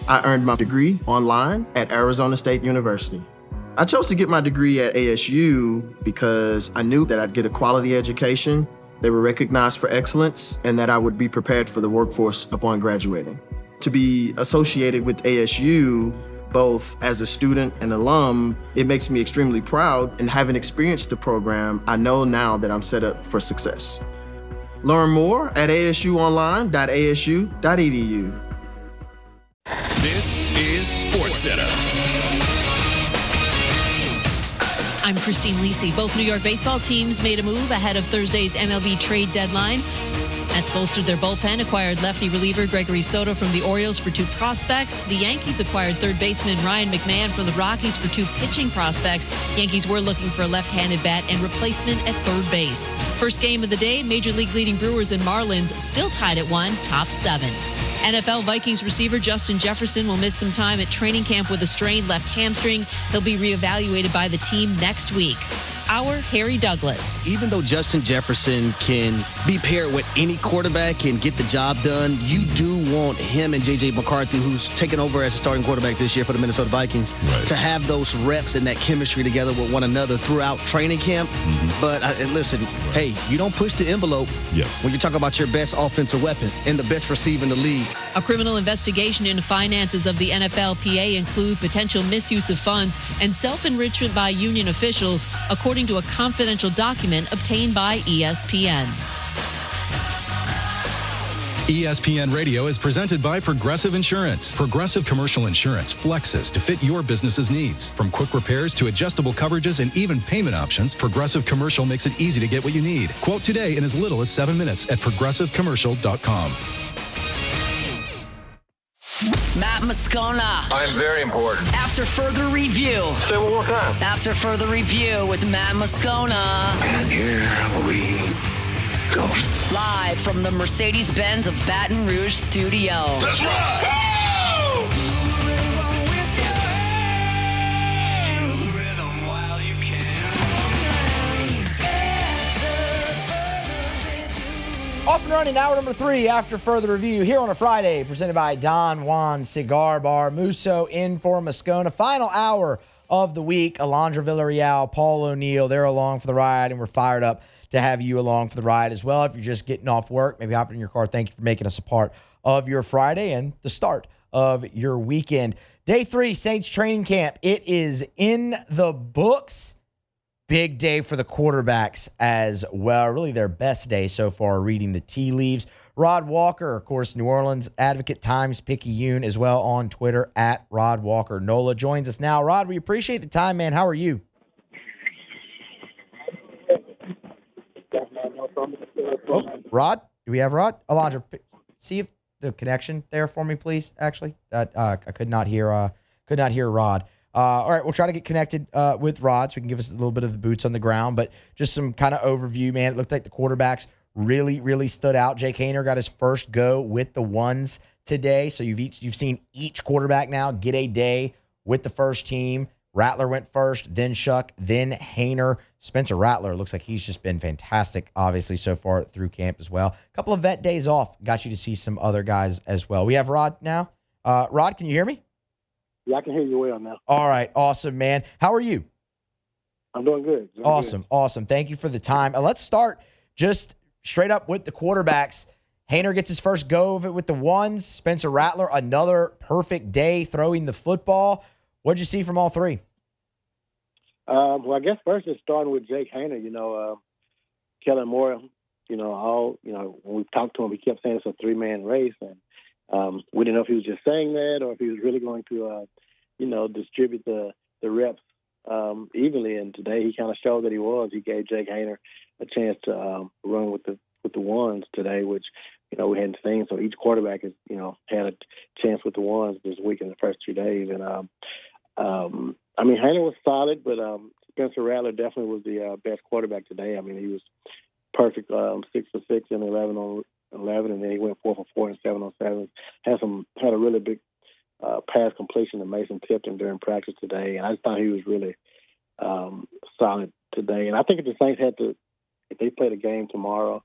I earned my degree online at Arizona State University. I chose to get my degree at ASU because I knew that I'd get a quality education, they were recognized for excellence, and that I would be prepared for the workforce upon graduating. To be associated with ASU, both as a student and alum, it makes me extremely proud, and having experienced the program, I know now that I'm set up for success. Learn more at asuonline.asu.edu. This is SportsCenter. I'm Christine Lisi. Both New York baseball teams made a move ahead of Thursday's MLB trade deadline. That's bolstered their bullpen, acquired lefty reliever Gregory Soto from the Orioles for 2 prospects. The Yankees acquired third baseman Ryan McMahon from the Rockies for 2 pitching prospects. Yankees were looking for a left-handed bat and replacement at third base. First game of the day, Major League leading Brewers and Marlins still tied at 1, top 7. NFL Vikings receiver Justin Jefferson will miss some time at training camp with a strained left hamstring. He'll be reevaluated by the team next week. Our Harry Douglas. Even though Justin Jefferson can be paired with any quarterback and get the job done, you do want him and J.J. McCarthy, who's taken over as a starting quarterback this year for the Minnesota Vikings, to have those reps and that chemistry together with one another throughout training camp. But listen, hey, you don't push the envelope when you talk about your best offensive weapon and the best receiver in the league. A criminal investigation into finances of the NFLPA include potential misuse of funds and self-enrichment by union officials, according to a confidential document obtained by ESPN. ESPN Radio is presented by Progressive Insurance. Progressive Commercial Insurance flexes to fit your business's needs. From quick repairs to adjustable coverages and even payment options, Progressive Commercial makes it easy to get what you need. Quote today in as little as 7 minutes at progressivecommercial.com. Matt Moscona. I'm very important. After further review. Say it one more time. After further review with Matt Moscona. And here we go. Live from the Mercedes-Benz of Baton Rouge studio. Let's rock! Go! Off and running, hour number 3 after further review here on a Friday, presented by Don Juan Cigar Bar. Musso in for Moscona. Final hour of the week. Alondra Villarreal, Paul O'Neill, they're along for the ride, and we're fired up to have you along for the ride as well. If you're just getting off work, maybe hop in your car. Thank you for making us a part of your Friday and the start of your weekend. Day 3, Saints training camp. It is in the books. Big day for the quarterbacks as well. Really their best day so far, reading the tea leaves. Rod Walker, of course, New Orleans Advocate, Times-Picayune as well on Twitter at Rod Walker. Nola joins us now. Rod, we appreciate the time, man. How are you? Oh, Rod? Do we have Rod? Alondra, see if the connection there for me, please, actually. I could not hear Rod. All right, we'll try to get connected with Rod so we can give us a little bit of the boots on the ground, but just some kind of overview, man. It looked like the quarterbacks really, really stood out. Jake Haener got his first go with the ones today, so you've seen each quarterback now get a day with the first team. Rattler went first, then Shuck, then Haener. Spencer Rattler looks like he's just been fantastic, obviously, so far through camp as well. A couple of vet days off got you to see some other guys as well. We have Rod now. Rod, can you hear me? Yeah, I can hear you well now. All right. Awesome, man. How are you? I'm doing good. Awesome. Thank you for the time. Let's start just straight up with the quarterbacks. Haener gets his first go of it with the ones. Spencer Rattler, another perfect day throwing the football. What did you see from all three? Well, I guess first it's starting with Jake Haener. Kellen Moore, when we talked to him, he kept saying it's a 3-man race. And we didn't know if he was just saying that or if he was really going to, distribute the reps evenly. And today he kind of showed that he was. He gave Jake Haener a chance to run with the ones today, which we hadn't seen. So each quarterback has had a chance with the ones this week in the first 2 days. And Haener was solid, but Spencer Rattler definitely was the best quarterback today. I mean, he was perfect, 6 for 6 and 11 on 11, and then he went 4 for 4 and 7 on 7. Had a really big pass completion to Mason Tipton during practice today, and I just thought he was really solid today. And I think if the Saints if they played a game tomorrow,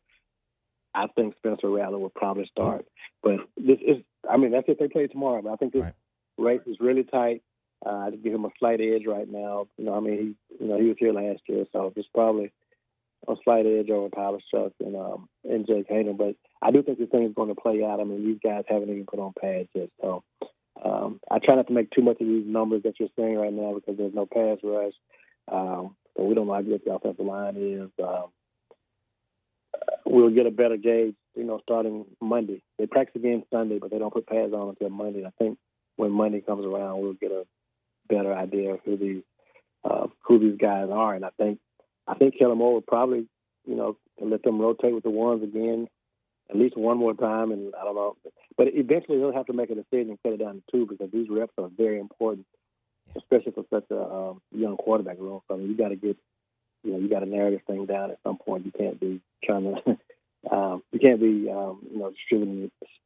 I think Spencer Rattler would probably start. But that's if they play tomorrow. But I think race is really tight. I just give him a slight edge right now. He was here last year, so it's probably a slight edge over Tyler Shucks and Jake Hayden. But I do think this thing is going to play out. I mean, these guys haven't even put on pads yet, so I try not to make too much of these numbers that you're seeing right now because there's no pass rush. So we don't know how good the offensive line is. We'll get a better gauge, starting Monday. They practice again Sunday, but they don't put pads on until Monday. I think when Monday comes around, we'll get a better idea of who these guys are. And I think Kellen Moore will probably, let them rotate with the ones again at least one more time. And I don't know, but eventually he'll have to make a decision and cut it down to two because these reps are very important, especially for such a young quarterback room. So I mean, you got to get, you got to narrow this thing down at some point. You can't be trying to,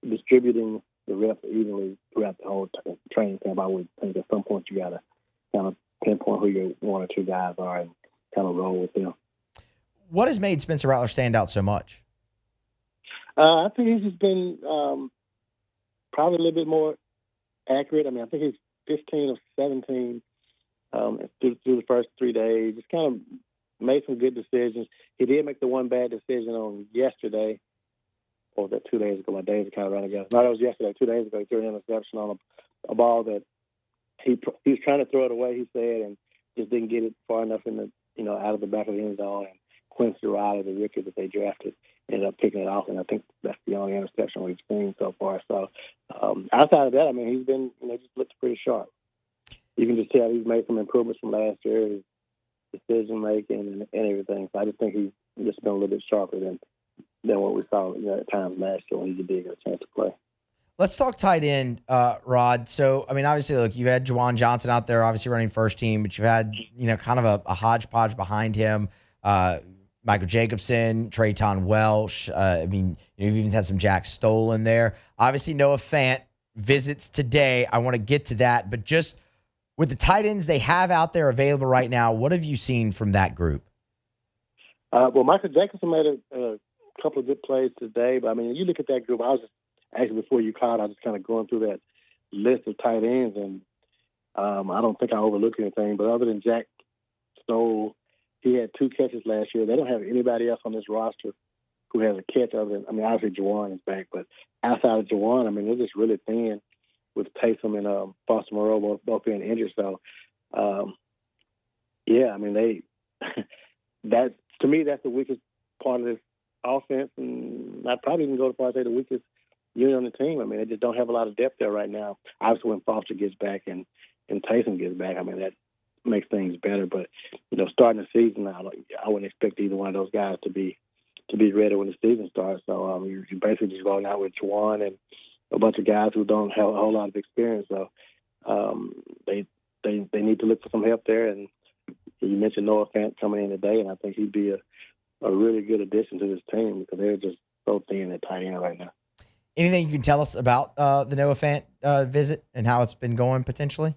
distributing the reps evenly throughout the whole training camp. I would think at some point you got to kind of pinpoint who your one or two guys are and kind of roll with them. What has made Spencer Rattler stand out so much? I think he's just been probably a little bit more accurate. I mean, I think he's 15 of 17 through the first 3 days. Just kind of made some good decisions. He did make the one bad decision on yesterday. Or was that 2 days ago? My days are kind of running together. No, that was yesterday. 2 days ago, he threw an interception on a ball that he was trying to throw it away, he said, and just didn't get it far enough in the out of the back of the end zone. And Quincy Riley, the rookie that they drafted, ended up picking it off, and I think that's the only interception we've seen so far. So outside of that, I mean, he's been, just looks pretty sharp. You can just tell he's made some improvements from last year, his decision making and everything. So I just think he's just been a little bit sharper than what we saw at times last year when he did get a chance to play. Let's talk tight end, Rod. So, I mean, obviously, look, you had Juwan Johnson out there, obviously running first team, but you've had, kind of a hodgepodge behind him. Michael Jacobson, Trayton Welsh. I mean, you've even had some Jack Stoll in there. Obviously, Noah Fant visits today. I want to get to that, but just with the tight ends they have out there available right now, what have you seen from that group? Well, Michael Jacobson made a couple of good plays today, but I mean, you look at that group. I was just actually before you called, I was just kind of going through that list of tight ends, and I don't think I overlooked anything. But other than Jack Stoll, he had 2 catches last year. They don't have anybody else on this roster who has a catch other than, I mean, obviously Juwan is back, but outside of Juwan, I mean, they're just really thin with Taysom and Foster Moreau both being injured. So, yeah, I mean, that to me, that's the weakest part of this offense, and I'd probably even go to far as say the weakest unit on the team. I mean, they just don't have a lot of depth there right now. Obviously, when Foster gets back and Taysom gets back, I mean, that makes things better. But, starting the season, I wouldn't expect either one of those guys to be ready when the season starts. So you're basically just going out with Juwan and a bunch of guys who don't have a whole lot of experience. So they need to look for some help there. And you mentioned Noah Fant coming in today, and I think he'd be a really good addition to this team because they're just so thin at tight end right now. Anything you can tell us about the Noah Fant visit and how it's been going potentially?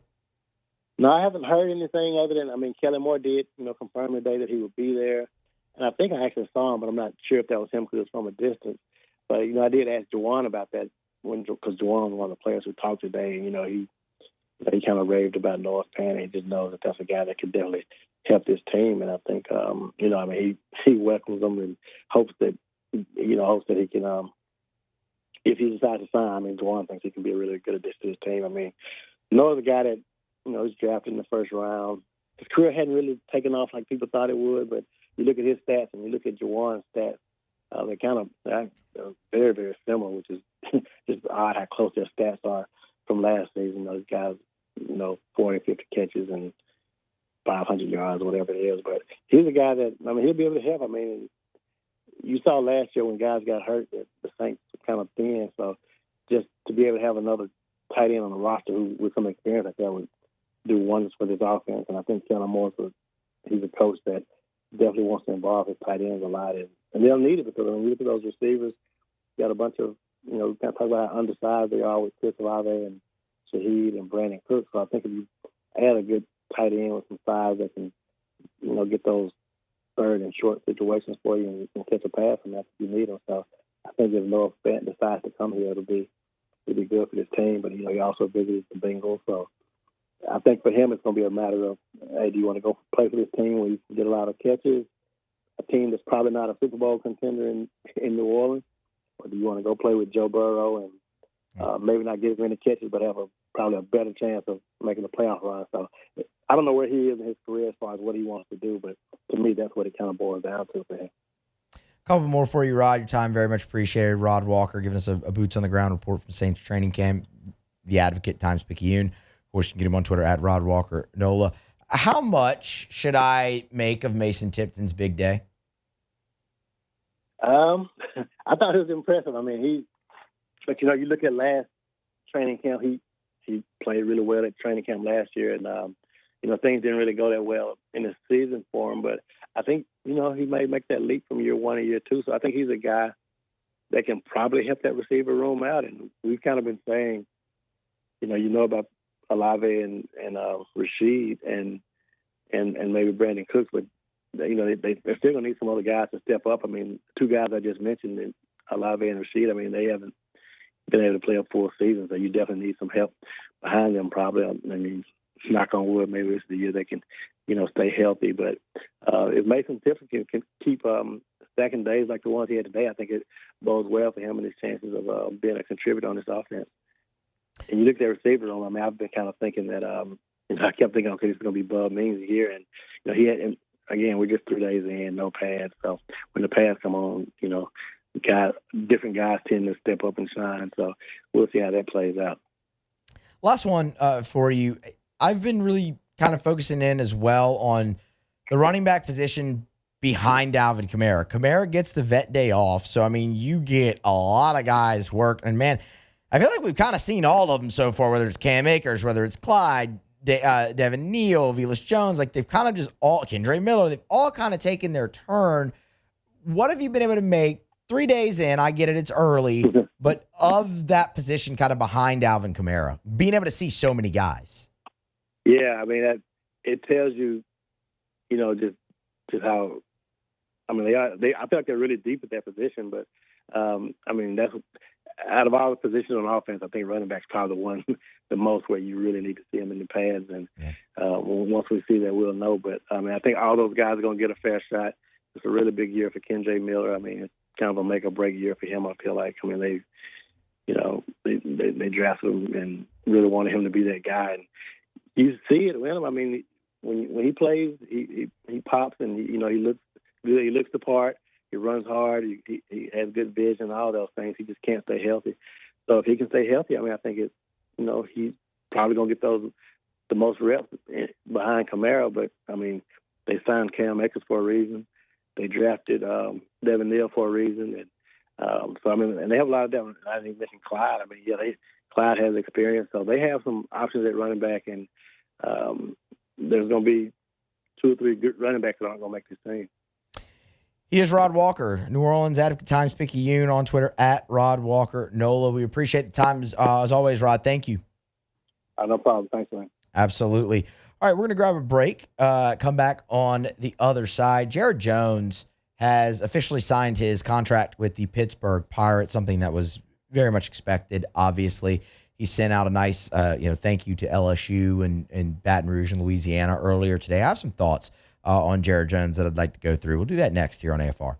No, I haven't heard anything other than, I mean, Kellen Moore did, confirm today that he would be there. And I think I actually saw him, but I'm not sure if that was him because it was from a distance. But, I did ask Juwan about that because Juwan was one of the players who talked today. And, he kind of raved about Noah Fant. He just knows that that's a guy that could definitely help this team. And I think, he welcomes them and hopes that he can, if he decides to sign, I mean, Juwan thinks he can be a really good addition to his team. I mean, Noah's a guy that, he's drafted in the first round. His career hadn't really taken off like people thought it would, but you look at his stats and you look at Juwan's stats, they're kind of very, very similar, which is just odd how close their stats are from last season. Those guys, 40, 50 catches and 500 yards or whatever it is. But he's a guy that, I mean, he'll be able to help. I mean, you saw last year when guys got hurt that the Saints were kind of thin. So just to be able to have another tight end on the roster who with some experience like that would do wonders for this offense. And I think Kellen Moore, he's a coach that definitely wants to involve his tight ends a lot. And they'll need it because when you look at those receivers, you got a bunch of, we kind of talk about how undersized they are with Chris Olave and Shaheed and Brandon Cook. So I think if you add a good tight end with some size that can, get those third and short situations for you and catch a pass, and that's what you need them. So I think if Noah Fant decides to come here, it'll be he'd be good for this team. But, he also visited the Bengals. So I think for him it's going to be a matter of, hey, do you want to go play for this team where you can get a lot of catches, a team that's probably not a Super Bowl contender in New Orleans, or do you want to go play with Joe Burrow and maybe not get as many catches but have probably a better chance of making the playoff run? So I don't know where he is in his career as far as what he wants to do, but to me that's what it kind of boils down to for him. A couple more for you, Rod. Your time very much appreciated. Rod Walker giving us a boots-on-the-ground report from Saints training camp. The Advocate, Times-Picayune. Of course, you can get him on Twitter at Rod Walker NOLA. How much should I make of Mason Tipton's big day? I thought it was impressive. I mean, but you look at last training camp, he played really well at training camp last year, and things didn't really go that well in the season for him. But I think he may make that leap from year one to year two. So I think he's a guy that can probably help that receiver room out. And we've kind of been saying, about Olave and Rashid and maybe Brandon Cooks, but they're still gonna need some other guys to step up. I mean, two guys I just mentioned, Olave and Rashid, I mean, they haven't been able to play a full season, so you definitely need some help behind them probably. I mean, knock on wood, maybe this is the year they can, stay healthy. But if Mason Tipton can keep stacking days like the ones he had today, I think it bodes well for him and his chances of being a contributor on this offense. And you look at the receiver room, I mean, I've been kind of thinking that, I kept thinking, okay, it's going to be Bub Means here. And, he had, and again, we're just 3 days in, no pads. So when the pads come on, different guys tend to step up and shine. So we'll see how that plays out. Last one for you. I've been really kind of focusing in as well on the running back position behind Alvin Kamara. Kamara gets the vet day off. So, I mean, you get a lot of guys work. And, man, I feel like we've kind of seen all of them so far, whether it's Cam Akers, whether it's Clyde, Devin Neal, Velus Jones. Like, they've kind of just all, Kendre Miller, they've all kind of taken their turn. What have you been able to make 3 days in? I get it, it's early, but of that position kind of behind Alvin Kamara, being able to see so many guys. Yeah, I mean, it tells you, just how, I mean, I feel like they're really deep at that position, but, I mean, that's, out of all the positions on offense, I think running back's probably the one the most where you really need to see them in the pads. And once we see that, we'll know. But, I mean, I think all those guys are going to get a fair shot. It's a really big year for Kendre Miller. I mean, it's kind of a make-or-break year for him, I feel like. I mean, they drafted him and really wanted him to be that guy. And you see it with him. I mean, when he plays, he pops and, he looks good. He looks the part. He runs hard. He has good vision, all those things. He just can't stay healthy. So if he can stay healthy, I mean, I think he's probably going to get the most reps behind Kamara. But, I mean, they signed Cam Akers for a reason. They drafted Devin Neal for a reason. And so, I mean, and they have a lot of them. I didn't even mention Clyde. I mean, Clyde has experience. So they have some options at running back. And there's going to be 2 or 3 good running backs that aren't going to make this team. He is Rod Walker, New Orleans Advocate, Times-Picayune, on Twitter at Rod Walker NOLA. We appreciate the time as always, Rod. Thank you. No problem. Thanks, man. Absolutely. All right, we're going to grab a break, come back on the other side. Jared Jones has officially signed his contract with the Pittsburgh Pirates, something that was very much expected, obviously. He sent out a nice thank you to LSU and Baton Rouge and Louisiana earlier today. I have some thoughts on Jared Jones that I'd like to go through. We'll do that next here on AFR.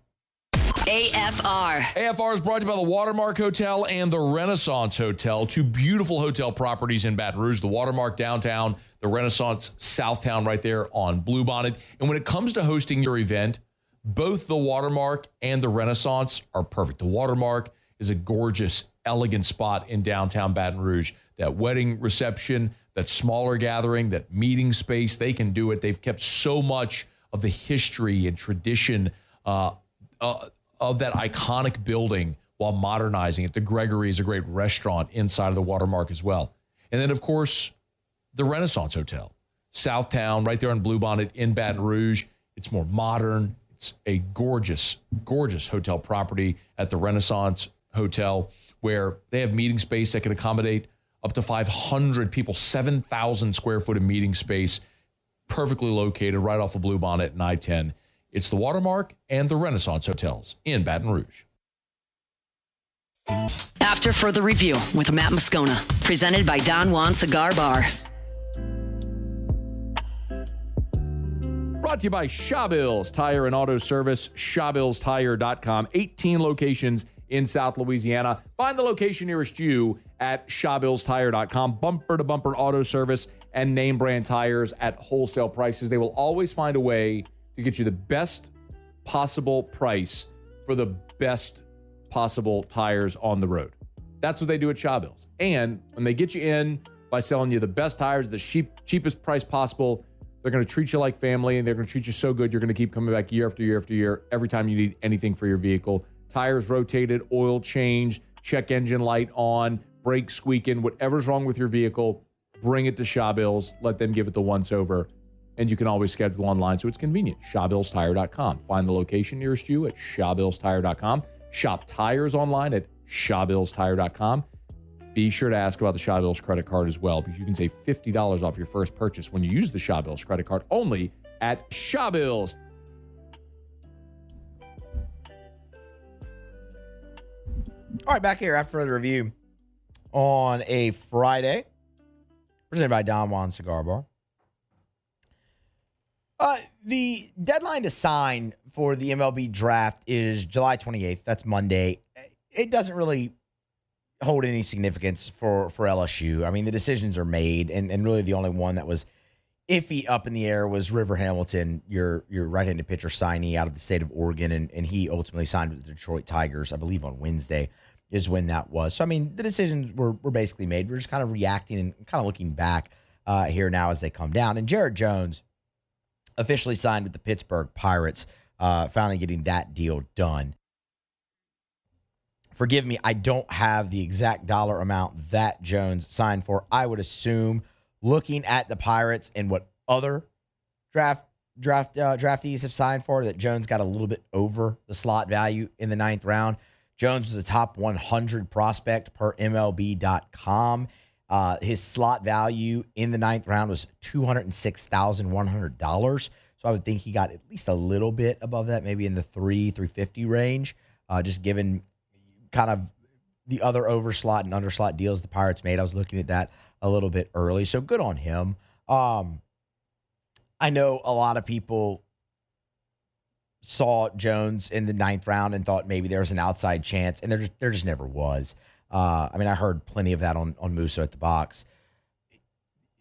AFR is brought to you by the Watermark Hotel and the Renaissance Hotel, 2 beautiful hotel properties in Baton Rouge, the Watermark downtown, the Renaissance Southtown right there on Bluebonnet. And when it comes to hosting your event, both the Watermark and the Renaissance are perfect. The Watermark is a gorgeous, elegant spot in downtown Baton Rouge. That wedding reception, that smaller gathering, that meeting space, they can do it. They've kept so much of the history and tradition of that iconic building while modernizing it. The Gregory is a great restaurant inside of the Watermark as well. And then, of course, the Renaissance Hotel, Southtown, right there on Bluebonnet in Baton Rouge. It's more modern. It's a gorgeous, gorgeous hotel property at the Renaissance Hotel where they have meeting space that can accommodate up to 500 people, 7,000 square foot of meeting space, perfectly located right off of Bluebonnet and I-10. It's the Watermark and the Renaissance Hotels in Baton Rouge. After further review with Matt Moscona, presented by Don Juan Cigar Bar. Brought to you by Shawbills Tire and Auto Service, ShawbillsTire.com. 18 locations in South Louisiana. Find the location nearest you at ShawbillsTire.com. Bumper-to-bumper auto service and name brand tires at wholesale prices. They will always find a way to get you the best possible price for the best possible tires on the road. That's what they do at Shawbills. And when they get you in by selling you the best tires, the cheapest price possible, they're going to treat you like family, and they're going to treat you so good you're going to keep coming back year after year after year every time you need anything for your vehicle. Tires rotated, oil changed, check engine light on, brakes squeaking, whatever's wrong with your vehicle, bring it to Shawbills. Let them give it the once-over, and you can always schedule online, so it's convenient. ShawbillsTire.com. Find the location nearest you at ShawbillsTire.com. Shop tires online at ShawbillsTire.com. Be sure to ask about the Shawbills credit card as well, because you can save $50 off your first purchase when you use the Shawbills credit card only at Shawbills. All right, back here after further review on a Friday, presented by Don Juan Cigar Bar. The deadline to sign for the MLB draft is July 28th. That's Monday. It doesn't really hold any significance for LSU. I mean, the decisions are made, and really the only one that was iffy up in the air was River Hamilton, your right-handed pitcher signee out of the state of Oregon, and he ultimately signed with the Detroit Tigers, I believe on Wednesday is when that was. So, I mean, the decisions were basically made. We're just kind of reacting and kind of looking back here now as they come down. And Jared Jones officially signed with the Pittsburgh Pirates, finally getting that deal done. Forgive me, I don't have the exact dollar amount that Jones signed for. I would assume, looking at the Pirates and what other draftees have signed for, that Jones got a little bit over the slot value in the 9th round. Jones was a top 100 prospect per MLB.com. His slot value in the 9th round was $206,100. So I would think he got at least a little bit above that, maybe in the $350 range, just given kind of the other overslot and underslot deals the Pirates made. I was looking at that a little bit early. So good on him. I know a lot of people saw Jones in the 9th round and thought maybe there was an outside chance, and there just never was. I mean, I heard plenty of that on Musso at the Box.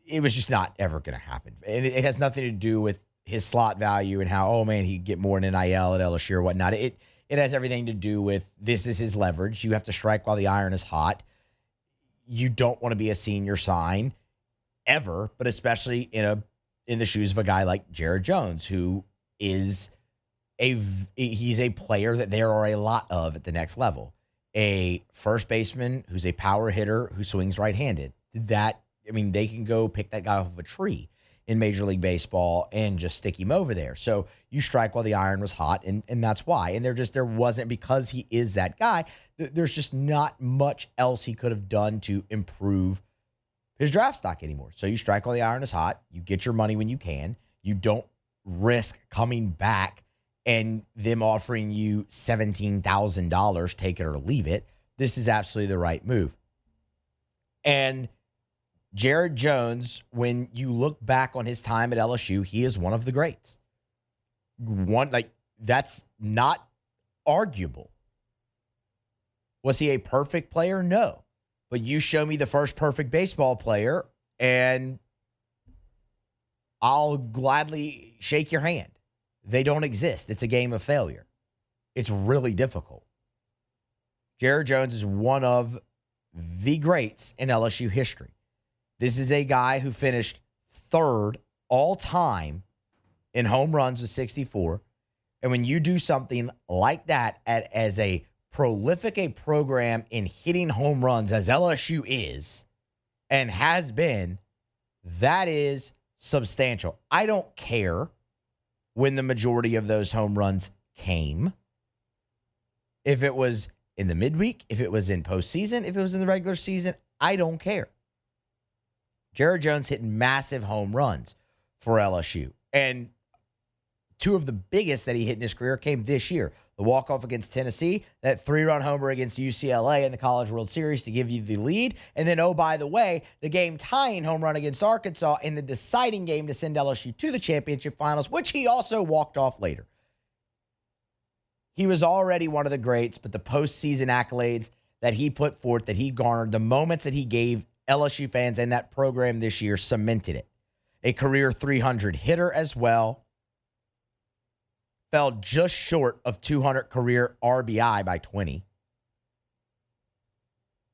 It was just not ever going to happen. And it has nothing to do with his slot value and how, oh man, he'd get more in NIL at LSU or whatnot. It has everything to do with this is his leverage. You have to strike while the iron is hot. You don't want to be a senior sign ever, but especially in the shoes of a guy like Jared Jones, who is he's a player that there are a lot of at the next level. A first baseman who's a power hitter who swings right-handed. They can go pick that guy off of a tree in Major League Baseball and just stick him over there. So you strike while the iron was hot, and that's why. And there wasn't, because he is that guy, there's just not much else he could have done to improve his draft stock anymore. So you strike while the iron is hot. You get your money when you can. You don't risk coming back and them offering you $17,000, take it or leave it. This is absolutely the right move. And Jared Jones, when you look back on his time at LSU, he is one of the greats. That's not arguable. Was he a perfect player? No. But you show me the first perfect baseball player, and I'll gladly shake your hand. They don't exist. It's a game of failure. It's really difficult. Jared Jones is one of the greats in LSU history. This is a guy who finished 3rd all time in home runs with 64. And when you do something like that as a prolific a program in hitting home runs as LSU is and has been, that is substantial. I don't care when the majority of those home runs came. If it was in the midweek, if it was in postseason, if it was in the regular season, I don't care. Jared Jones hitting massive home runs for LSU. And two of the biggest that he hit in his career came this year. The walk-off against Tennessee, that 3-run homer against UCLA in the College World Series to give you the lead. And then, oh, by the way, the game-tying home run against Arkansas in the deciding game to send LSU to the championship finals, which he also walked off later. He was already one of the greats, but the postseason accolades that he put forth, that he garnered, the moments that he gave LSU fans and that program this year cemented it. A career 300 hitter as well. Fell just short of 200 career RBI by 20.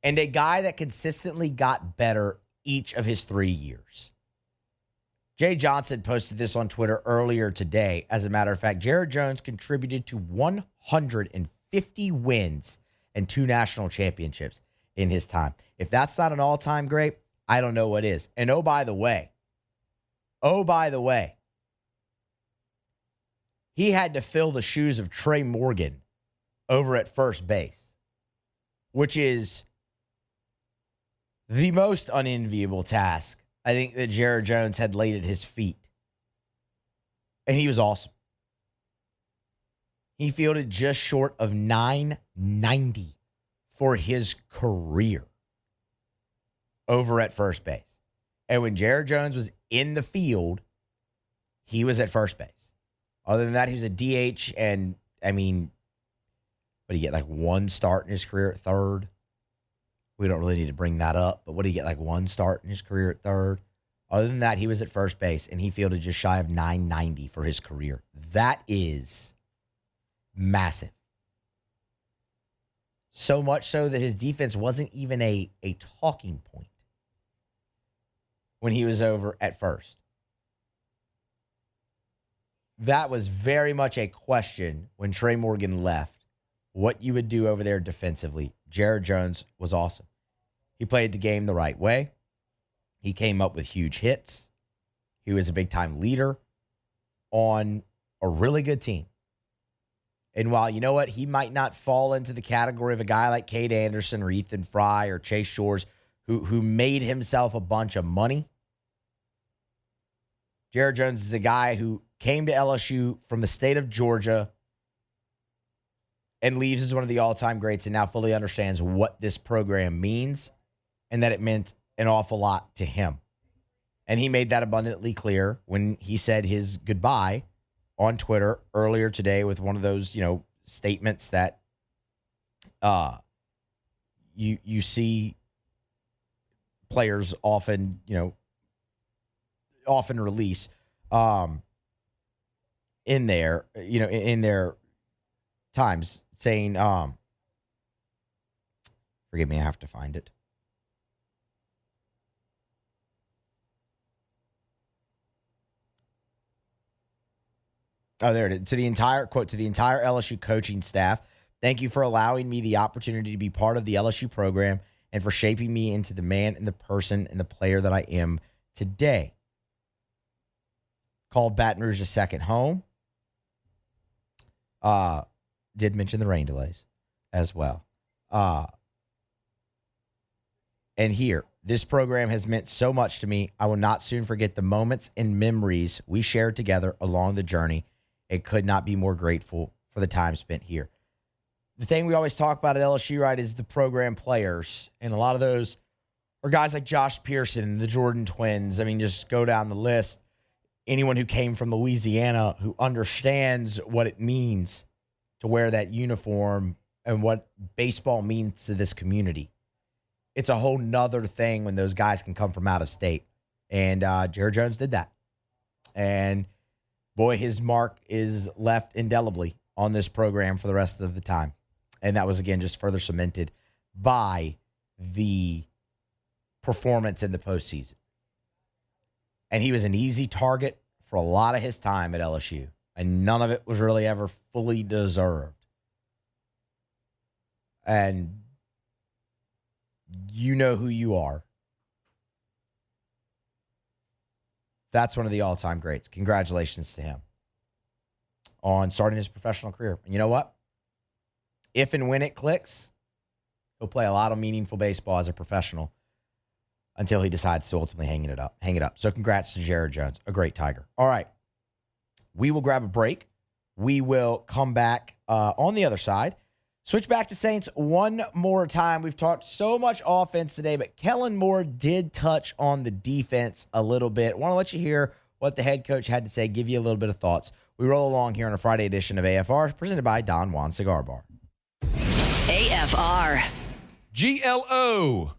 And a guy that consistently got better each of his 3 years. Jay Johnson posted this on Twitter earlier today. As a matter of fact, Jared Jones contributed to 150 wins and 2 national championships in his time. If that's not an all-time great, I don't know what is. And oh, by the way, he had to fill the shoes of Trey Morgan over at first base, which is the most unenviable task I think that Jared Jones had laid at his feet. And he was awesome. He fielded just short of 990 for his career over at first base. And when Jared Jones was in the field, he was at first base. Other than that, he was a DH, and, I mean, what did he get, like 1 start in his career at third? We don't really need to bring that up, but what did he get, like 1 start in his career at third? Other than that, he was at first base, and he fielded just shy of 990 for his career. That is massive. So much so that his defense wasn't even a talking point when he was over at first. That was very much a question when Trey Morgan left, what you would do over there defensively. Jared Jones was awesome. He played the game the right way. He came up with huge hits. He was a big-time leader on a really good team. And while, you know what, he might not fall into the category of a guy like Cade Anderson or Ethan Fry or Chase Shores who made himself a bunch of money, Jared Jones is a guy who came to LSU from the state of Georgia and leaves as one of the all-time greats and now fully understands what this program means and that it meant an awful lot to him. And he made that abundantly clear when he said his goodbye on Twitter earlier today with one of those, statements that you see players often release in their times, saying, forgive me, I have to find it. Oh, there it is. To the entire LSU coaching staff, thank you for allowing me the opportunity to be part of the LSU program and for shaping me into the man and the person and the player that I am today. Called Baton Rouge a second home. Did mention the rain delays as well. And here, this program has meant so much to me. I will not soon forget the moments and memories we shared together along the journey. It could not be more grateful for the time spent here. The thing we always talk about at LSU, right, is the program players. And a lot of those are guys like Josh Pearson, the Jordan twins. I mean, just go down the list. Anyone who came from Louisiana who understands what it means to wear that uniform and what baseball means to this community. It's a whole nother thing when those guys can come from out of state. And Jared Jones did that. And boy, his mark is left indelibly on this program for the rest of the time. And that was, again, just further cemented by the performance in the postseason. And he was an easy target for a lot of his time at LSU. And none of it was really ever fully deserved. And you know who you are. That's one of the all-time greats. Congratulations to him on starting his professional career. And you know what? If and when it clicks, he'll play a lot of meaningful baseball as a professional until he decides to ultimately hang it up. So congrats to Jared Jones, a great Tiger. All right. We will grab a break. We will come back on the other side. Switch back to Saints one more time. We've talked so much offense today, but Kellen Moore did touch on the defense a little bit. I want to let you hear what the head coach had to say, give you a little bit of thoughts. We roll along here on a Friday edition of AFR, presented by Don Juan Cigar Bar. AFR. GLO.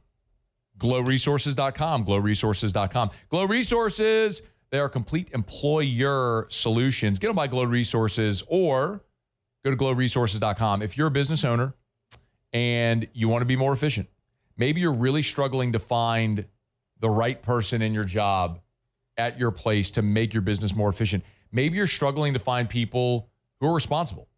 GlowResources.com. GlowResources.com. Glow Resources, they are complete employer solutions. Get them by Glow Resources or go to GlowResources.com. If you're a business owner and you want to be more efficient, maybe you're really struggling to find the right person in your job at your place to make your business more efficient. Maybe you're struggling to find people who are responsible,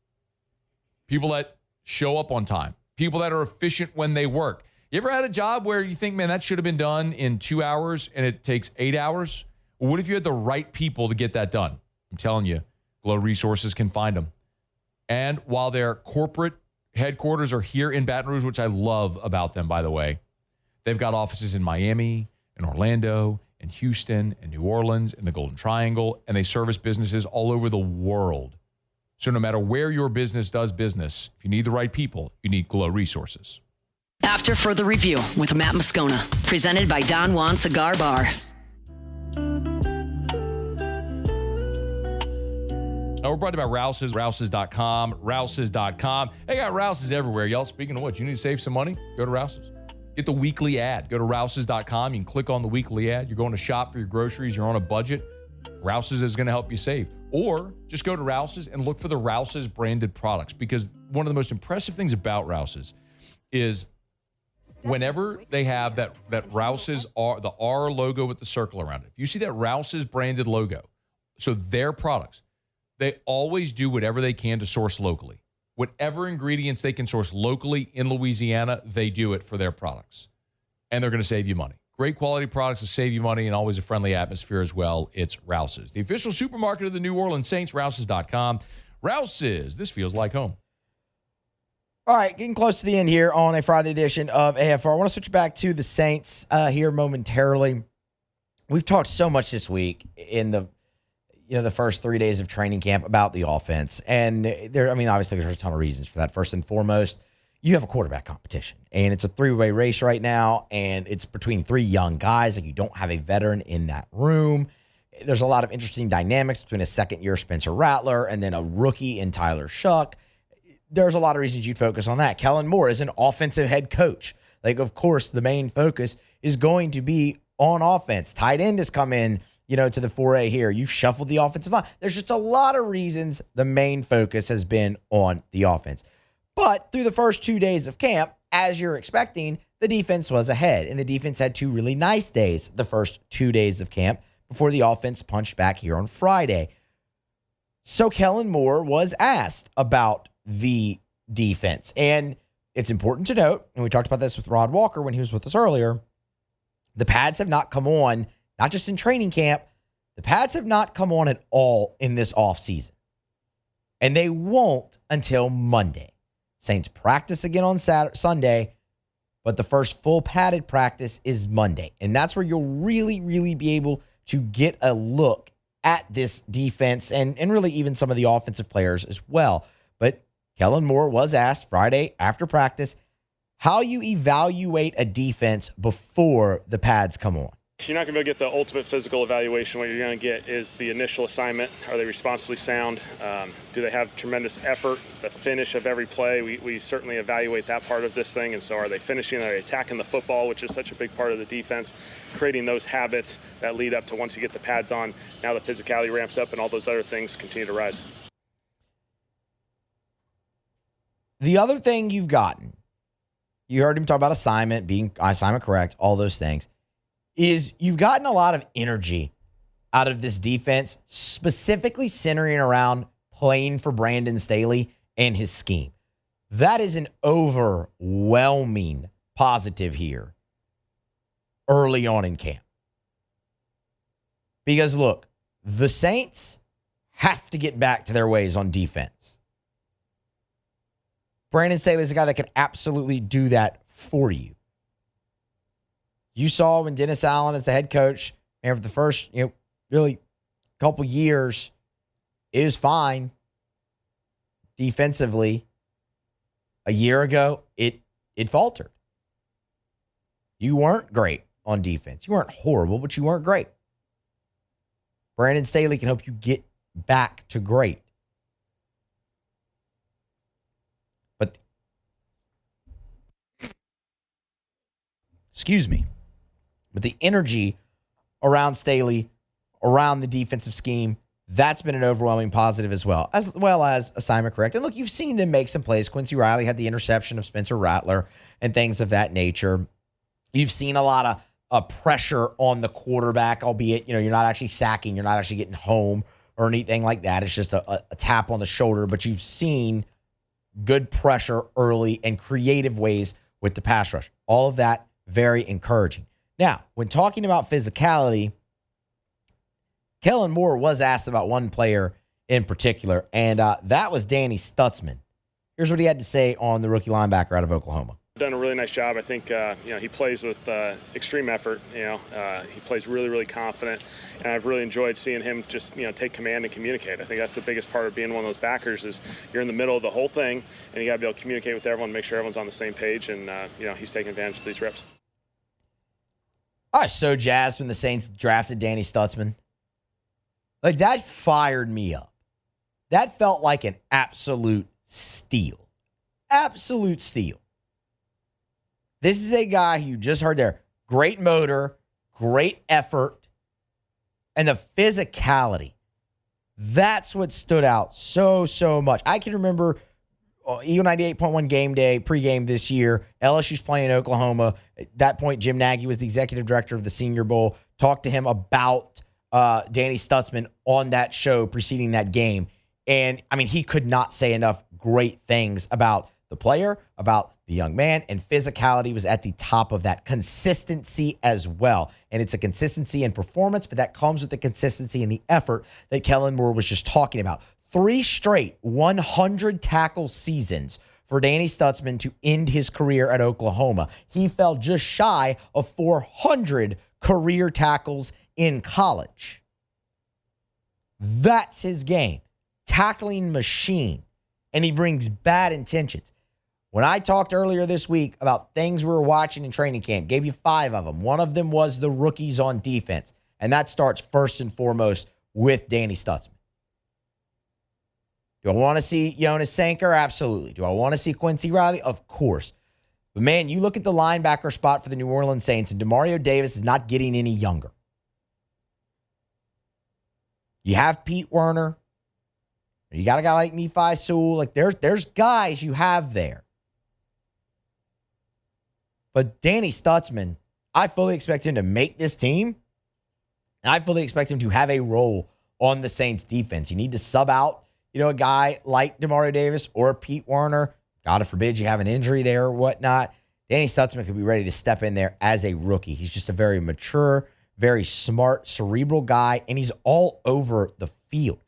people that show up on time, people that are efficient when they work. You ever had a job where you think, man, that should have been done in 2 hours and it takes 8 hours? Well, what if you had the right people to get that done? I'm telling you, Glow Resources can find them. And while their corporate headquarters are here in Baton Rouge, which I love about them, by the way, they've got offices in Miami, in Orlando, in Houston, in New Orleans, in the Golden Triangle, and they service businesses all over the world. So no matter where your business does business, if you need the right people, you need Glow Resources. After Further Review with Matt Moscona, presented by Don Juan Cigar Bar. We're brought to you by Rouse's, Rouse's.com, Rouse's.com. They got Rouse's everywhere, y'all. Speaking of which, you need to save some money? Go to Rouse's. Get the weekly ad. Go to Rouse's.com. You can click on the weekly ad. You're going to shop for your groceries. You're on a budget. Rouse's is going to help you save. Or just go to Rouse's and look for the Rouse's branded products, because one of the most impressive things about Rouse's is whenever they have that Rouse's, the R logo with the circle around it. If you see that Rouse's branded logo, so their products, they always do whatever they can to source locally. Whatever ingredients they can source locally in Louisiana, they do it for their products. And they're going to save you money. Great quality products will save you money, and always a friendly atmosphere as well. It's Rouse's. The official supermarket of the New Orleans Saints, Rouse's.com. Rouse's, this feels like home. All right, getting close to the end here on a Friday edition of AFR. I want to switch back to the Saints here momentarily. We've talked so much this week in the first 3 days of training camp about the offense. And obviously there's a ton of reasons for that. First and foremost, you have a quarterback competition, and it's a three-way race right now, and it's between three young guys. Like, you don't have a veteran in that room. There's a lot of interesting dynamics between a second-year Spencer Rattler and then a rookie in Tyler Shuck. There's a lot of reasons you'd focus on that. Kellen Moore is an offensive head coach. Like, of course, the main focus is going to be on offense. Tight end has come in, to the foray here. You've shuffled the offensive line. There's just a lot of reasons the main focus has been on the offense. But through the first 2 days of camp, as you're expecting, the defense was ahead. And the defense had two really nice days the first 2 days of camp before the offense punched back here on Friday. So Kellen Moore was asked about the defense. And it's important to note, and we talked about this with Rod Walker when he was with us earlier, the pads have not come on, not just in training camp. The pads have not come on at all in this offseason. And they won't until Monday. Saints practice again on Sunday, but the first full padded practice is Monday. And that's where you'll really, really be able to get a look at this defense and really even some of the offensive players as well. But Kellen Moore was asked Friday after practice how you evaluate a defense before the pads come on. You're not going to be able to get the ultimate physical evaluation. What you're going to get is the initial assignment. Are they responsibly sound? Do they have tremendous effort? The finish of every play, we certainly evaluate that part of this thing. And so are they finishing? Are they attacking the football, which is such a big part of the defense? Creating those habits that lead up to once you get the pads on, now the physicality ramps up and all those other things continue to rise. The other thing you've gotten, you heard him talk about being assignment correct, all those things, is you've gotten a lot of energy out of this defense, specifically centering around playing for Brandon Staley and his scheme. That is an overwhelming positive here early on in camp. Because look, the Saints have to get back to their ways on defense. Brandon Staley is a guy that can absolutely do that for you. You saw when Dennis Allen is the head coach, and for the first, really couple years, is fine defensively. A year ago, it faltered. You weren't great on defense. You weren't horrible, but you weren't great. Brandon Staley can help you get back to great. But, excuse me, but the energy around Staley, around the defensive scheme, that's been an overwhelming positive as well as assignment correct. And look, you've seen them make some plays. Quincy Riley had the interception of Spencer Rattler and things of that nature. You've seen a lot of pressure on the quarterback, albeit, you're not actually sacking, you're not actually getting home or anything like that. It's just a tap on the shoulder, but you've seen good pressure early and creative ways with the pass rush. All of that very encouraging. Now, when talking about physicality, Kellen Moore was asked about one player in particular, and that was Danny Stutzman. Here's what he had to say on the rookie linebacker out of Oklahoma. Done a really nice job. I think he plays with extreme effort. He plays really, really confident, and I've really enjoyed seeing him just take command and communicate. I think that's the biggest part of being one of those backers is you're in the middle of the whole thing, and you got to be able to communicate with everyone, make sure everyone's on the same page, and he's taking advantage of these reps. I was so jazzed when the Saints drafted Danny Stutzman. Like, that fired me up. That felt like an absolute steal. Absolute steal. This is a guy who you just heard there. Great motor, great effort, and the physicality. That's what stood out so much. I can remember Eagle 98.1 game day, pregame this year. LSU's playing Oklahoma. At that point, Jim Nagy was the executive director of the Senior Bowl. Talked to him about Danny Stutzman on that show preceding that game. And, he could not say enough great things about the player, about the young man, and physicality was at the top of that. Consistency as well. And it's a consistency in performance, but that comes with the consistency and the effort that Kellen Moore was just talking about. 3 straight 100 tackle seasons for Danny Stutzman to end his career at Oklahoma. He fell just shy of 400 career tackles in college. That's his game. Tackling machine. And he brings bad intentions. When I talked earlier this week about things we were watching in training camp, gave you 5 of them. One of them was the rookies on defense. And that starts first and foremost with Danny Stutzman. Do I want to see Jonas Sanker? Absolutely. Do I want to see Quincy Riley? Of course. But, man, you look at the linebacker spot for the New Orleans Saints, and Demario Davis is not getting any younger. You have Pete Werner. You got a guy like Nephi Sewell. Like, there's guys you have there. But Danny Stutzman, I fully expect him to make this team. And I fully expect him to have a role on the Saints defense. You need to sub out, a guy like Demario Davis or Pete Werner. God forbid you have an injury there or whatnot. Danny Stutzman could be ready to step in there as a rookie. He's just a very mature, very smart, cerebral guy, and he's all over the field.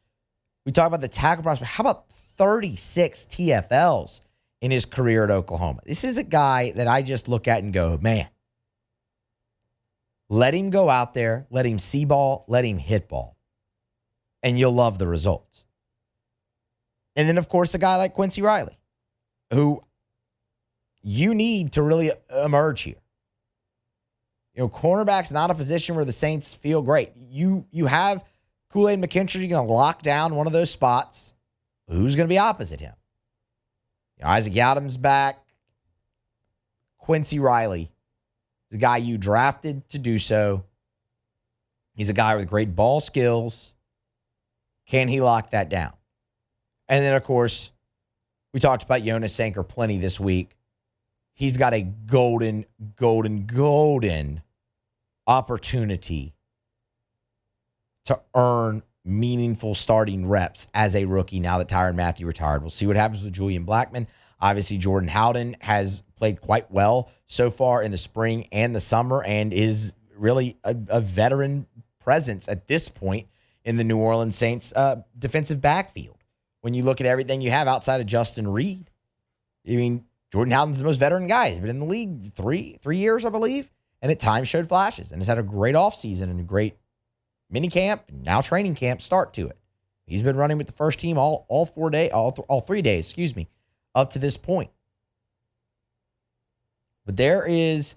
We talk about the tackle prospect. How about 36 TFLs in his career at Oklahoma? This is a guy that I just look at and go, man, let him go out there, let him see ball, let him hit ball, and you'll love the results. And then, of course, a guy like Quincy Riley, who you need to really emerge here. Cornerback's not a position where the Saints feel great. You have Kool-Aid McKinstry going to lock down one of those spots. Who's going to be opposite him? Isaac Yadam's back. Quincy Riley is a guy you drafted to do so. He's a guy with great ball skills. Can he lock that down? And then, of course, we talked about Jonas Sanker plenty this week. He's got a golden opportunity to earn meaningful starting reps as a rookie now that Tyrann Mathieu retired. We'll see what happens with Julian Blackmon. Obviously, Jordan Howden has played quite well so far in the spring and the summer and is really a veteran presence at this point in the New Orleans Saints defensive backfield. When you look at everything you have outside of Justin Reed, Jordan Howden's the most veteran guy. He's been in the league three years, I believe, and at times showed flashes and has had a great offseason and a great mini camp, and now training camp start to it. He's been running with the first team all 3 days, up to this point. But there is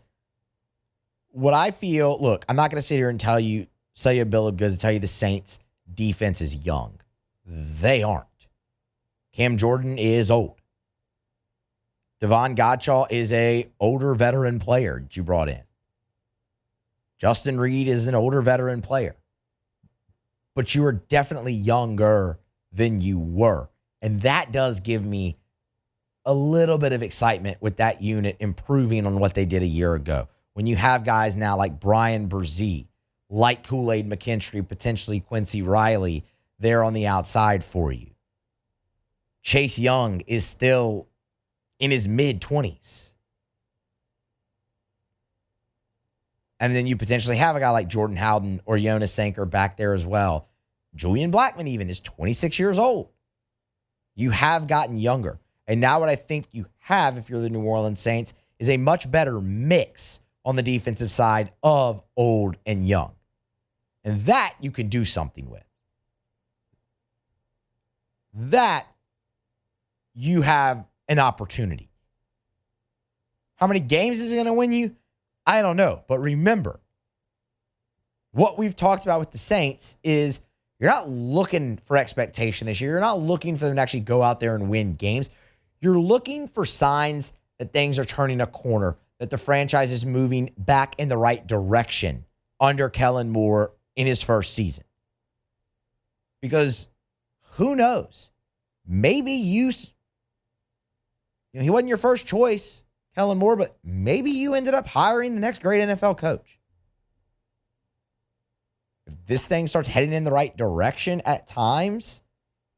what I feel. Look, I'm not going to sit here and tell you a bill of goods and tell you the Saints defense is young. They aren't. Cam Jordan is old. Devon Gottschall is a older veteran player that you brought in. Justin Reed is an older veteran player. But you are definitely younger than you were. And that does give me a little bit of excitement with that unit improving on what they did a year ago. When you have guys now like Brian Brzee, like Kool-Aid McKinstry, potentially Quincy Riley there on the outside for you. Chase Young is still in his mid-20s. And then you potentially have a guy like Jordan Howden or Jonas Sanker back there as well. Julian Blackmon even is 26 years old. You have gotten younger. And now what I think you have, if you're the New Orleans Saints, is a much better mix on the defensive side of old and young. And that you can do something with. That you have an opportunity. How many games is it going to win you? I don't know. But remember, what we've talked about with the Saints is you're not looking for expectation this year. You're not looking for them to actually go out there and win games. You're looking for signs that things are turning a corner, that the franchise is moving back in the right direction under Kellen Moore in his first season. Because who knows? Maybe he wasn't your first choice, Kellen Moore, but maybe you ended up hiring the next great NFL coach. If this thing starts heading in the right direction at times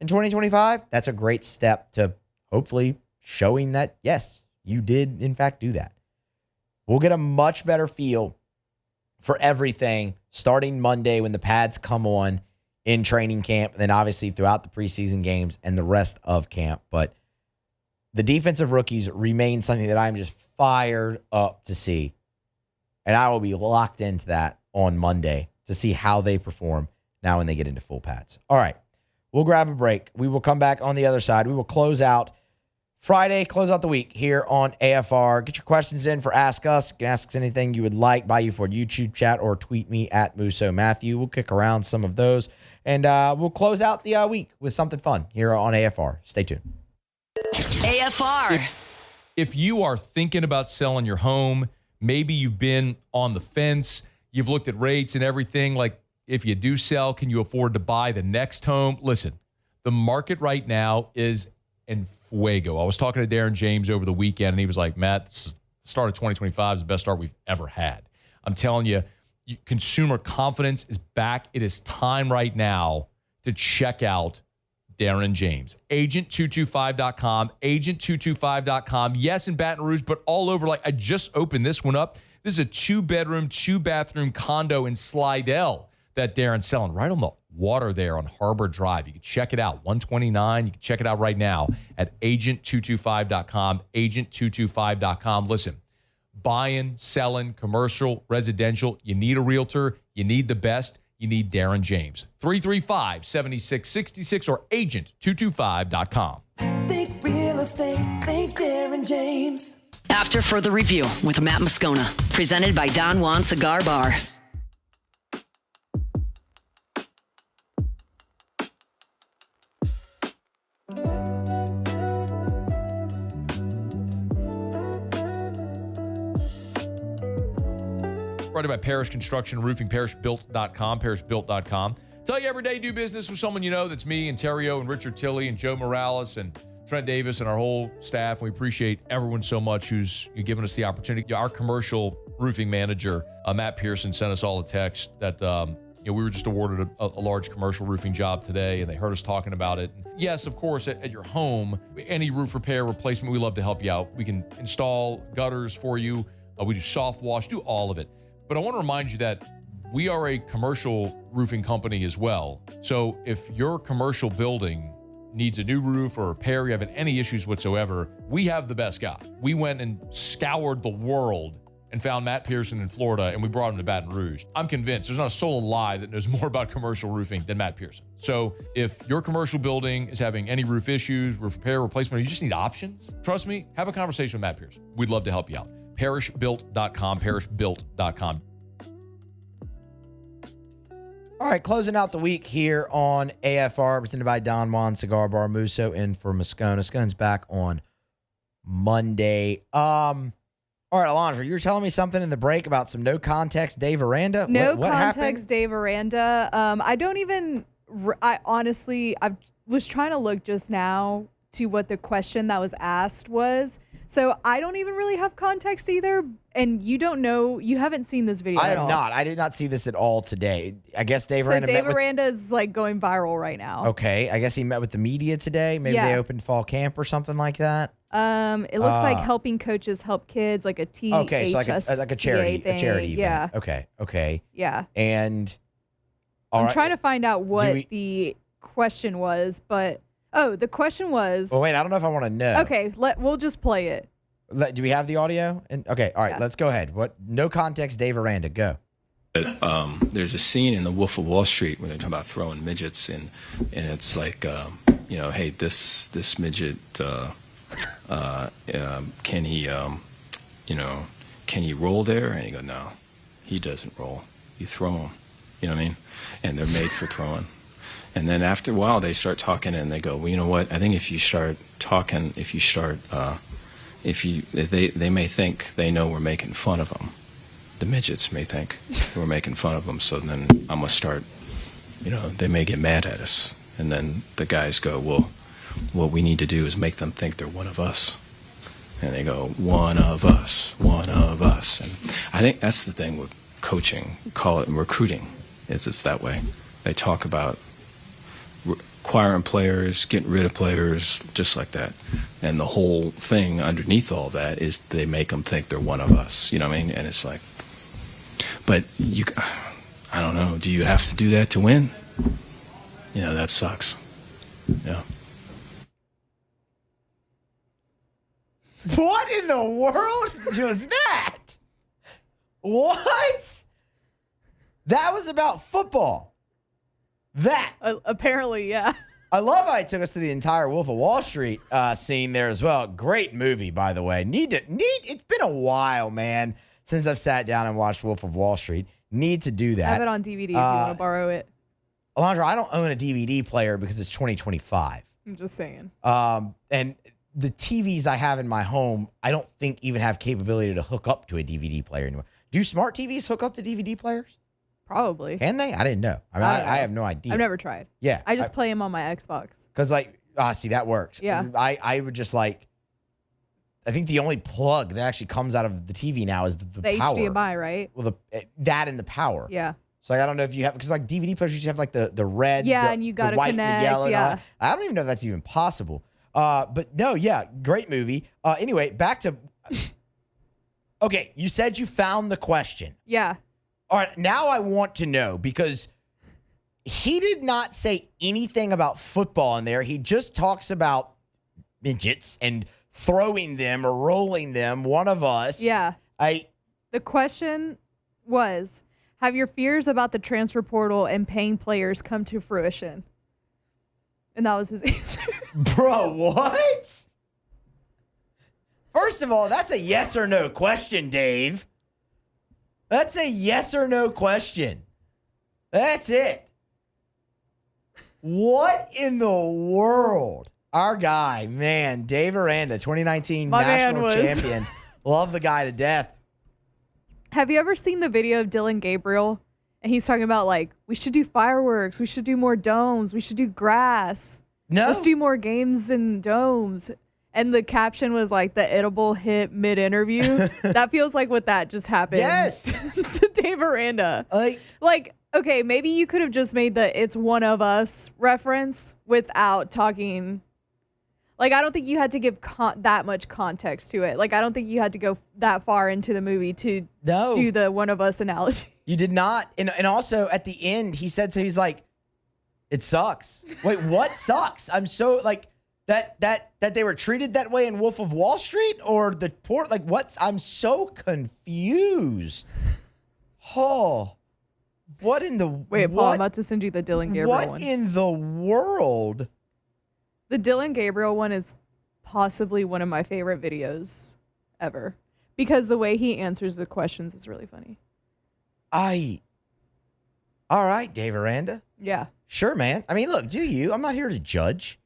in 2025, that's a great step to hopefully showing that, yes, you did, in fact, do that. We'll get a much better feel for everything starting Monday when the pads come on in training camp, and then obviously throughout the preseason games and the rest of camp. But the defensive rookies remain something that I'm just fired up to see. And I will be locked into that on Monday to see how they perform now when they get into full pads. All right, we'll grab a break. We will come back on the other side. We will close out Friday, close out the week here on AFR. Get your questions in for Ask Us. You can ask us anything you would like by Ford YouTube chat or tweet me at Musso Matthew. We'll kick around some of those. And we'll close out the week with something fun here on AFR. Stay tuned. AFR. If you are thinking about selling your home, maybe you've been on the fence, you've looked at rates and everything, like if you do sell, can you afford to buy the next home? Listen, the market right now is en fuego. I was talking to Darren James over the weekend, and he was like, Matt, the start of 2025 is the best start we've ever had. I'm telling you, consumer confidence is back. It is time right now to check out Darren James. Agent225.com, agent225.com. Yes, in Baton Rouge, but all over. Like, I just opened this one up. This is a 2-bedroom, 2-bathroom condo in Slidell that Darren's selling right on the water there on Harbor Drive. You can check it out, 129. You can check it out right now at agent225.com, agent225.com. Listen, buying, selling, commercial, residential, you need a realtor, you need the best, you need Darren James. 335-7666 or agent225.com. Think real estate, think Darren James. After further review with Matt Moscona, presented by Don Juan Cigar Bar. Brought by Parish Construction Roofing, parishbuilt.com, parishbuilt.com. Tell you every day, do business with someone you know. That's me and Terrio and Richard Tilley and Joe Morales and Trent Davis and our whole staff. We appreciate everyone so much who's giving us the opportunity. Our commercial roofing manager, Matt Pearson, sent us all a text that we were just awarded a large commercial roofing job today, and they heard us talking about it. Yes, of course, at your home, any roof repair, replacement, we love to help you out. We can install gutters for you. We do soft wash, do all of it. But I want to remind you that we are a commercial roofing company as well. So if your commercial building needs a new roof or repair, you're having any issues whatsoever, we have the best guy. We went and scoured the world and found Matt Pearson in Florida, and we brought him to Baton Rouge. I'm convinced there's not a soul alive that knows more about commercial roofing than Matt Pearson. So if your commercial building is having any roof issues, roof repair, replacement, or you just need options, trust me, have a conversation with Matt Pearson. We'd love to help you out. Parishbuilt.com, parishbuilt.com. All right, closing out the week here on AFR, presented by Don Juan Cigar Bar. Musso in for Moscona. Moscona's back on Monday. All right, Alondra, you were telling me something in the break about some no context Dave Aranda. No what context happened? Dave Aranda. I honestly was trying to look just now to what the question that was asked was. So I don't even really have context either. And you don't know, you haven't seen this video I at have all. not. I did not see this at all today. I guess Dave So Aranda Dave met with... Aranda is like going viral right now. Okay, I guess he met with the media today. Maybe Yeah. they opened fall camp or something like that. It looks like helping coaches help kids, like a THSCA Okay, so like a charity, thing. a charity Yeah. event. Okay. Yeah. And I'm trying to find out what the question was, but the question was. Well, wait, I don't know if I want to know. Okay, we'll just play it. Do we have the audio? Okay, all right, let's go ahead. What? No context, Dave Aranda, go. There's a scene in The Wolf of Wall Street when they're talking about throwing midgets, and it's like, hey, this midget, can he, can he roll there? And you go, no, he doesn't roll. You throw him. You know what I mean? And they're made for throwing. And then after a while, they start talking, and they go, well, you know what? I think if you start talking, they may think they know we're making fun of them. The midgets may think we're making fun of them. So then I'm gonna start. They may get mad at us, and then the guys go, well, what we need to do is make them think they're one of us. And they go, one of us. And I think that's the thing with coaching, call it recruiting, is it's that way. They talk about acquiring players, getting rid of players, just like that. And the whole thing underneath all that is they make them think they're one of us. You know what I mean? And it's like, but I don't know. Do you have to do that to win? That sucks. Yeah. What in the world was that? What? That was about football. That. Apparently, yeah. I love how it took us to the entire Wolf of Wall Street scene there as well. Great movie, by the way. It's been a while, man, since I've sat down and watched Wolf of Wall Street. Need to do that. I have it on DVD if you want to borrow it. Alondra, I don't own a DVD player because it's 2025. I'm just saying. And the TVs I have in my home, I don't think even have capability to hook up to a DVD player anymore. Do smart TVs hook up to DVD players? Probably. Can they? I didn't know. I have no idea. I've never tried. Yeah. I just play them on my Xbox. Because, see, that works. Yeah. I would just I think the only plug that actually comes out of the TV now is the power. HDMI, right? Well, that and the power. Yeah. So I don't know if you have, because DVD players usually have the red, and you got the to white, connect. and the yellow. Yeah. I don't even know if that's even possible. But no, yeah, great movie. Anyway, back to. Okay, you said you found the question. Yeah. All right, now I want to know, because he did not say anything about football in there. He just talks about midgets and throwing them or rolling them. One of us. Yeah. The question was, have your fears about the transfer portal and paying players come to fruition? And that was his answer. Bro, what? First of all, that's a yes or no question, Dave. That's a yes or no question. That's it. What in the world? Our guy, man, Dave Aranda, 2019 national champion. Love the guy to death. Have you ever seen the video of Dylan Gabriel? And he's talking about, we should do fireworks. We should do more domes. We should do grass. No. Let's do more games in domes. And the caption was the edible hit mid-interview. That feels like what that just happened. Yes. To Dave Aranda. Okay, maybe you could have just made the "it's one of us" reference without talking. I don't think you had to give that much context to it. I don't think you had to go that far into the movie to do the one of us analogy. You did not. And also at the end, he said, so he's like, it sucks. Wait, what sucks? I'm so That they were treated that way in Wolf of Wall Street, or the port? Like, what's? I'm so confused. Oh, what in the? Wait, Paul, I'm about to send you the Dylan Gabriel one. What in the world? The Dylan Gabriel one is possibly one of my favorite videos ever because the way he answers the questions is really funny. All right, Dave Aranda. Yeah. Sure, man. I mean, look, do you? I'm not here to judge.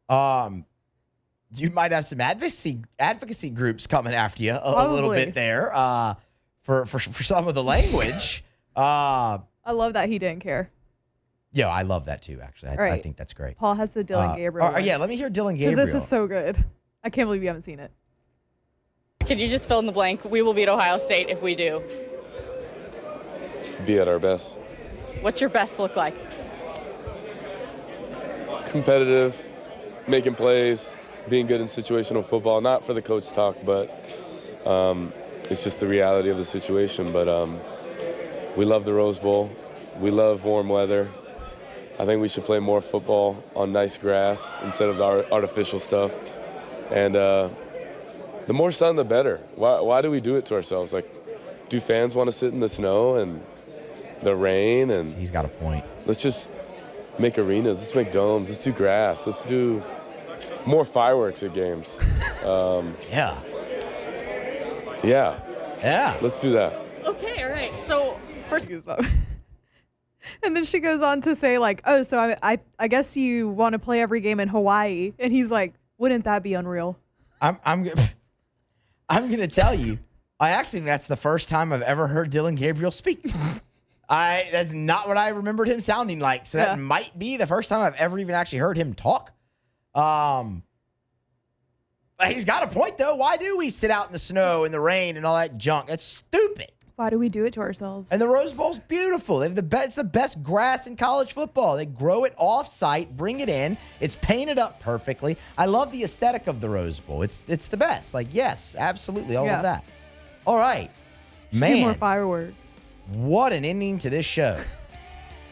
You might have some advocacy groups coming after you a little bit there for some of the language. I love that he didn't care. Yeah, I love that too, actually. I think that's great. Paul has the Dylan Gabriel one. Yeah, let me hear Dylan Gabriel. Because this is so good. I can't believe you haven't seen it. Could you just fill in the blank? We will beat Ohio State if we do. Be at our best. What's your best look like? Competitive, making plays, being good in situational football. Not for the coach talk, but it's just the reality of the situation. But we love the Rose Bowl. We love warm weather. I think we should play more football on nice grass instead of the artificial stuff. And the more sun, the better. Why do we do it to ourselves? Like, do fans want to sit in the snow and the rain? And he's got a point. Let's just make arenas. Let's make domes. Let's do grass. Let's do more fireworks at games. Yeah. Let's do that. Okay, all right. So first, and then she goes on to say, like, oh, so I guess you want to play every game in Hawaii, and he's like, wouldn't that be unreal? I'm gonna tell you, I actually think that's the first time I've ever heard Dylan Gabriel speak. That's not what I remembered him sounding like. So that might be the first time I've ever even actually heard him talk. He's got a point though. Why do we sit out in the snow and the rain and all that junk? That's stupid. Why do we do it to ourselves? And the Rose Bowl's beautiful. They have it's the best grass in college football. They grow it off-site, bring it in. It's painted up perfectly. I love the aesthetic of the Rose Bowl. It's the best. Like, yes, absolutely, all of that. All right. Man. More fireworks. What an ending to this show.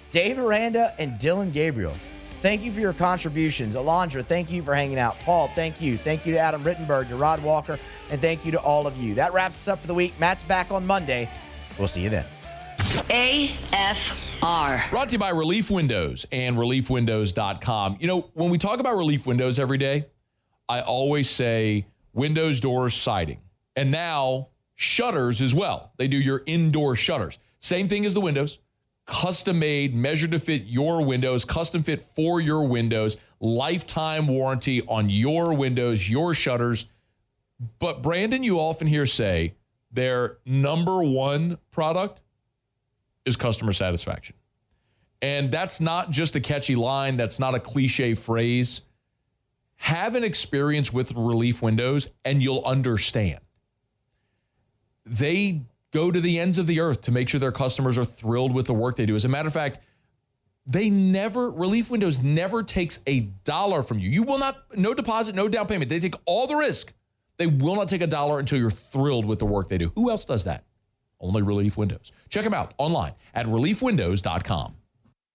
Dave Aranda and Dylan Gabriel, thank you for your contributions. Alondra, thank you for hanging out. Paul, thank you. Thank you to Adam Rittenberg, to Rod Walker, and thank you to all of you. That wraps us up for the week. Matt's back on Monday. We'll see you then. AFR. Brought to you by Relief Windows and ReliefWindows.com. You know, when we talk about Relief Windows every day, I always say windows, doors, siding. And now shutters as well. They do your indoor shutters. Same thing as the windows. Custom made, measured to fit your windows, custom fit for your windows, lifetime warranty on your windows, your shutters. But Brandon, you often hear say their number one product is customer satisfaction. And that's not just a catchy line. That's not a cliche phrase. Have an experience with Relief Windows and you'll understand. They go to the ends of the earth to make sure their customers are thrilled with the work they do. As a matter of fact, Relief Windows never takes $1 from you. You will not, no deposit, no down payment. They take all the risk. They will not take $1 until you're thrilled with the work they do. Who else does that? Only Relief Windows. Check them out online at ReliefWindows.com.